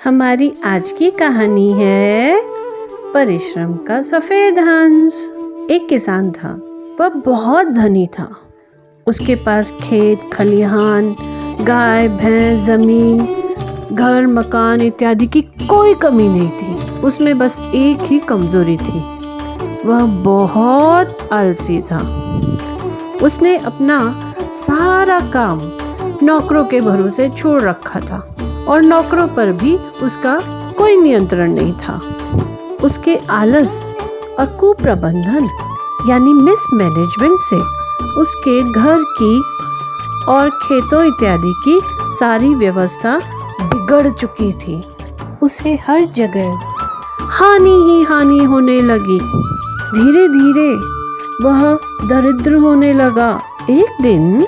हमारी आज की कहानी है परिश्रम का सफेद हंस। एक किसान था, वह बहुत धनी था। उसके पास खेत खलिहान, गाय भैंस, जमीन, घर मकान इत्यादि की कोई कमी नहीं थी। उसमें बस एक ही कमजोरी थी, वह बहुत आलसी था। उसने अपना सारा काम नौकरों के भरोसे छोड़ रखा था और नौकरों पर भी उसका कोई नियंत्रण नहीं था। उसके आलस और कुप्रबंधन यानी मिसमैनेजमेंट से उसके घर की और खेतों इत्यादि की सारी व्यवस्था बिगड़ चुकी थी। उसे हर जगह हानि ही हानि होने लगी। धीरे धीरे वह दरिद्र होने लगा। एक दिन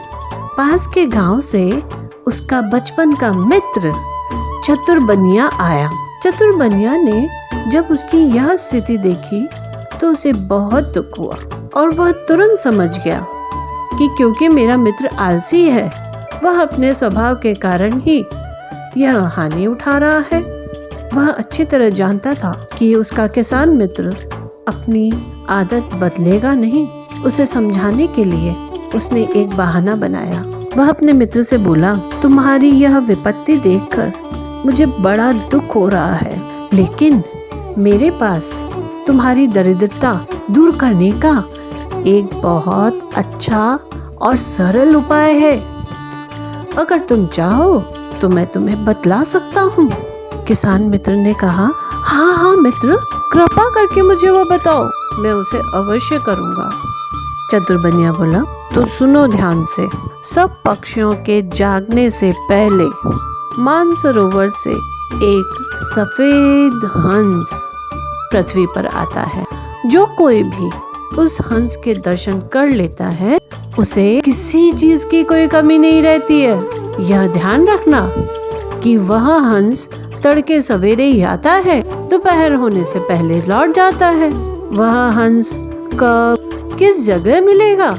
पास के गांव से उसका बचपन का मित्र चतुर्बनिया आया। चतुर्बनिया ने जब उसकी यह स्थिति देखी तो उसे बहुत दुख हुआ और वह तुरंत समझ गया कि क्योंकि मेरा मित्र आलसी है, वह अपने स्वभाव के कारण ही यह हानि उठा रहा है। वह अच्छी तरह जानता था कि उसका किसान मित्र अपनी आदत बदलेगा नहीं। उसे समझाने के लिए उसने एक बहाना बनाया। वह अपने मित्र से बोला, तुम्हारी यह विपत्ति देखकर मुझे बड़ा दुख हो रहा है, लेकिन मेरे पास तुम्हारी दरिद्रता दूर करने का एक बहुत अच्छा और सरल उपाय है। अगर तुम चाहो तो मैं तुम्हें बतला सकता हूँ। किसान मित्र ने कहा, हाँ मित्र, कृपा करके मुझे वो बताओ, मैं उसे अवश्य करूँगा। चतुर्बनिया बोला, तो सुनो ध्यान से। सब पक्षियों के जागने से पहले मानसरोवर से एक सफेद हंस पृथ्वी पर आता है। जो कोई भी उस हंस के दर्शन कर लेता है, उसे किसी चीज की कोई कमी नहीं रहती है। यह ध्यान रखना कि वह हंस तड़के सवेरे ही आता है, दोपहर होने से पहले लौट जाता है। वह हंस कब किस जगह मिलेगा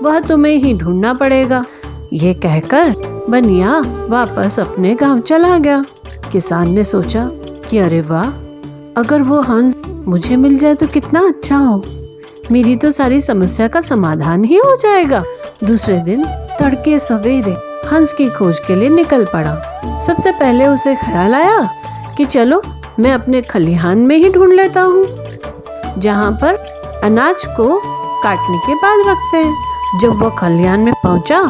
वह तुम्हें ही ढूंढना पड़ेगा। ये कहकर बनिया वापस अपने गांव चला गया। किसान ने सोचा कि अरे वाह, अगर वो हंस मुझे मिल जाए तो कितना अच्छा हो, मेरी तो सारी समस्या का समाधान ही हो जाएगा। दूसरे दिन तड़के सवेरे हंस की खोज के लिए निकल पड़ा। सबसे पहले उसे ख्याल आया कि चलो मैं अपने खलिहान में ही ढूंढ लेता हूँ, जहाँ पर अनाज को काटने के बाद रखते हैं। जब वह खलिहान में पहुंचा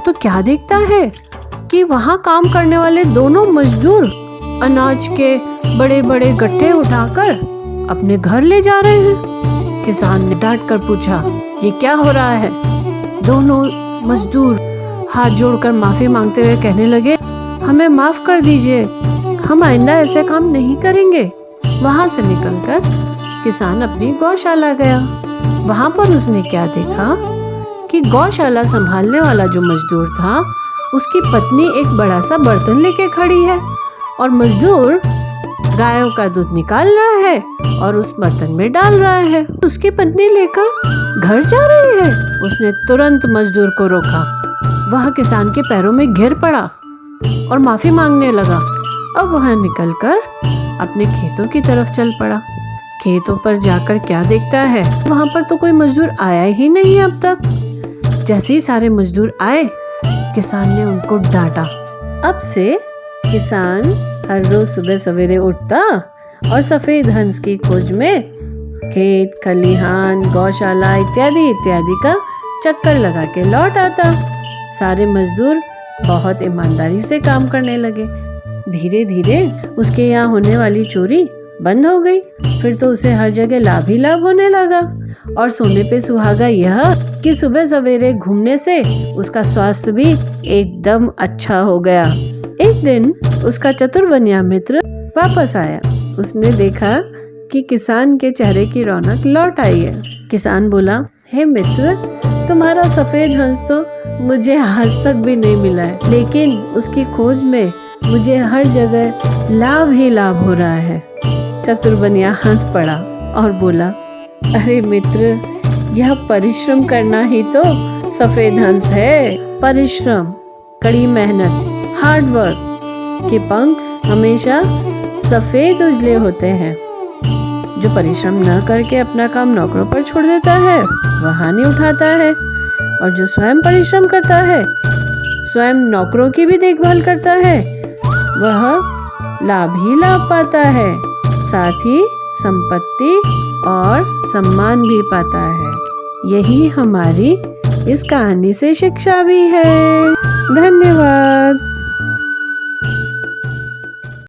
तो क्या देखता है कि वहाँ काम करने वाले दोनों मजदूर अनाज के बड़े बड़े गट्ठे उठाकर अपने घर ले जा रहे हैं। किसान ने डांट कर पूछा, ये क्या हो रहा है? दोनों मजदूर हाथ जोड़कर माफी मांगते हुए कहने लगे, हमें माफ कर दीजिए, हम आइंदा ऐसे काम नहीं करेंगे। वहाँ से निकलकर किसान अपनी गौशाला गया। वहाँ पर उसने क्या देखा कि गौशाला संभालने वाला जो मजदूर था, उसकी पत्नी एक बड़ा सा बर्तन लेके खड़ी है और मजदूर गायों का दूध निकाल रहा है और उस बर्तन में डाल रहा है। उसकी पत्नी लेकर घर जा रही है। उसने तुरंत मजदूर को रोका। वह किसान के पैरों में गिर पड़ा और माफी मांगने लगा। अब वह निकलकर अपने खेतों की तरफ चल पड़ा। खेतों पर जाकर क्या देखता है, वहाँ पर तो कोई मजदूर आया ही नहीं है अब तक। जैसे ही सारे मजदूर आए, किसान ने उनको डांटा। अब से किसान हर रोज सुबह सवेरे उठता और सफेद हंस की खोज में खेत खलिहान गौशाला इत्यादि इत्यादि का चक्कर लगा के लौट आता। सारे मजदूर बहुत ईमानदारी से काम करने लगे। धीरे धीरे उसके यहाँ होने वाली चोरी बंद हो गई। फिर तो उसे हर जगह लाभ ही लाभ होने लगा। और सोने पे सुहागा यह कि सुबह सवेरे घूमने से उसका स्वास्थ्य भी एकदम अच्छा हो गया। एक दिन उसका चतुर्बनिया मित्र वापस आया। उसने देखा कि किसान के चेहरे की रौनक लौट आई है। किसान बोला, हे मित्र, तुम्हारा सफेद हंस तो मुझे आज तक भी नहीं मिला है, लेकिन उसकी खोज में मुझे हर जगह लाभ ही लाभ हो रहा है। चतुर्बनिया हंस पड़ा और बोला, अरे मित्र, यह परिश्रम करना ही तो सफेद हंस है। परिश्रम, कड़ी मेहनत, हार्ड वर्क के पंख हमेशा सफेद उजले होते हैं। जो परिश्रम न करके अपना काम नौकरों पर छोड़ देता है वह हानि उठाता है, और जो स्वयं परिश्रम करता है, स्वयं नौकरों की भी देखभाल करता है, वह लाभ ही लाभ पाता है, साथ ही संपत्ति और सम्मान भी पाता है। यही हमारी इस कहानी से शिक्षा भी है। धन्यवाद।